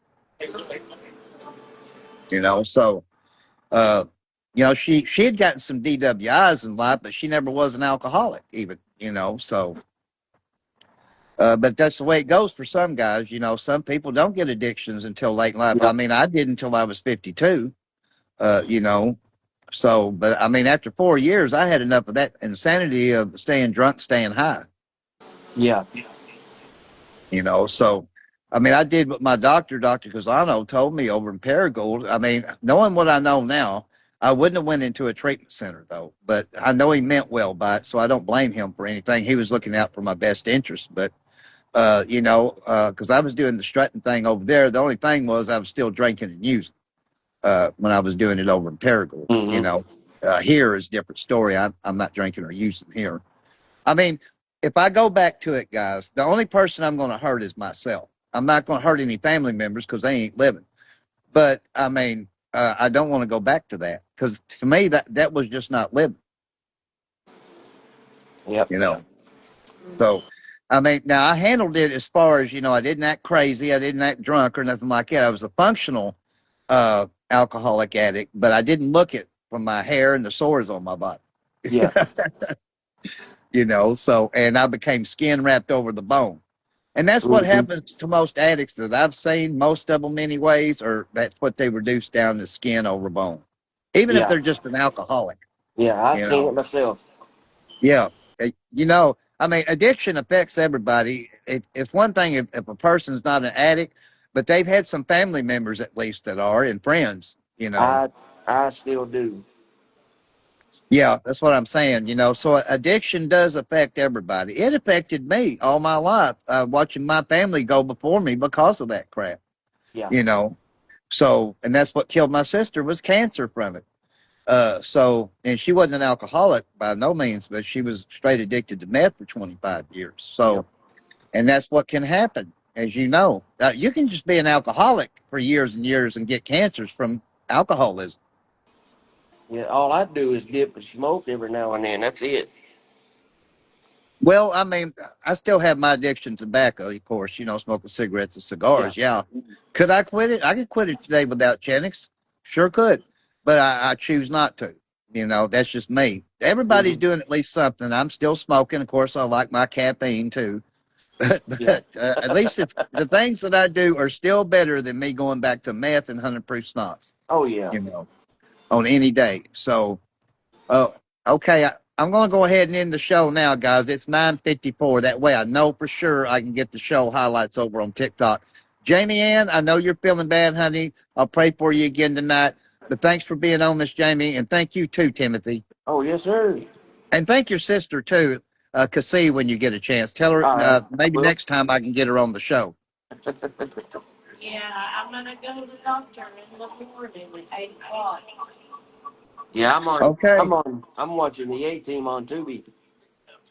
you know. So, uh, you know, she had gotten some DWIs in life, but she never was an alcoholic even, you know. So, but that's the way it goes for some guys. You know, some people don't get addictions until late in life. Yeah. I mean, I did until I was 52, you know. So, but I mean, after 4 years, I had enough of that insanity of staying drunk, staying high, Yeah. you know. So, I mean, I did what my Dr. Casano, told me over in Paragould. I mean, knowing what I know now, I wouldn't have went into a treatment center though, but I know he meant well by it. So I don't blame him for anything. He was looking out for my best interest, but you know, because I was doing the strutting thing over there. The only thing was I was still drinking and using when I was doing it over in Paragould. You Mm-hmm. know, here is a different story. I'm not drinking or using here. I mean, if I go back to it, guys, the only person I'm going to hurt is myself. I'm not going to hurt any family members because they ain't living. But I mean, I don't want to go back to that because to me that was just not living. Yep. You know. So, I mean, now I handled it as far as, you know, I didn't act crazy. I didn't act drunk or nothing like that. I was a functional alcoholic addict, but I didn't look it from my hair and the sores on my body. Yeah. you know, so, and I became skin wrapped over the bone. And that's what Hmm. happens to most addicts that I've seen. Most of them, anyways, or that's what they reduce down to skin over bone, even if Yeah, they're just an alcoholic, yeah, I've you seen it know. myself. Yeah. You know, I mean, addiction affects everybody. It's one thing if a person's not an addict, but they've had some family members at least that are and friends, you know. I I still do. Yeah, that's what I'm saying, you know. So addiction does affect everybody. It affected me all my life, watching my family go before me because of that crap, Yeah, you know. So, and that's what killed my sister was cancer from it. So, and she wasn't an alcoholic by no means, but she was straight addicted to meth for 25 years. yep. So, and that's what can happen, as you know. You can just be an alcoholic for years and years and get cancers from alcoholism. Yeah, all I do is dip and smoke every now and then. That's it. Well, I mean, I still have my addiction to tobacco, of course, you know, smoking cigarettes and Yeah. cigars. Yeah. Could I quit it? I could quit it today without Xanax. Sure could. But I choose not to. You know, that's just me. Everybody's Hmm. doing at least something. I'm still smoking. Of course, I like my caffeine too. But, Yeah. at least it's, the things that I do are still better than me going back to meth and 100 proof schnapps, Oh yeah. you know, on any day. So, oh, okay. I'm going to go ahead and end the show now, guys. It's 9:54. That way I know for sure I can get the show highlights over on TikTok. Jamie Ann, I know you're feeling bad, honey. I'll pray for you again tonight. But thanks for being on, Miss Jamie. And thank you too, Timothy. Oh yes, sir. And thank your sister too, Cassie, when you get a chance. Tell her All right. I maybe will. next time I can get her on the show. Yeah, I'm gonna go to the doctor in the morning at 8 o'clock. Yeah, I'm on. I'm Okay. on. I'm watching the A Team on Tubi.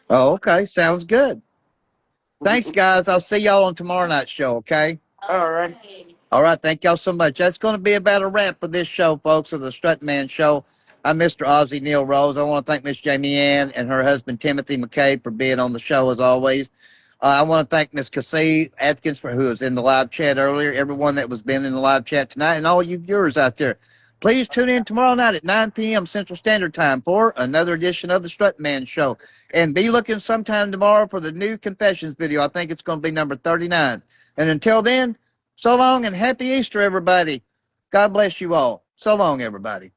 Oh, okay. Sounds good. Thanks, guys. I'll see y'all on tomorrow night's show, okay? All right. Okay. All right, thank y'all so much. That's going to be about a wrap for this show, folks, of the Strut Man Show. I'm Mr. Ozzy Neil Rose. I want to thank Miss Jamie Ann and her husband Timothy McCabe for being on the show as always. I want to thank Miss Cassie Atkins for who was in the live chat earlier, everyone that was been in the live chat tonight, and all you viewers out there. Please tune in tomorrow night at 9 p.m. Central Standard Time for another edition of the Strut Man Show. And be looking sometime tomorrow for the new confessions video. I think it's going to be number 39. And until then, so long and happy Easter, everybody. God bless you all. So long, everybody.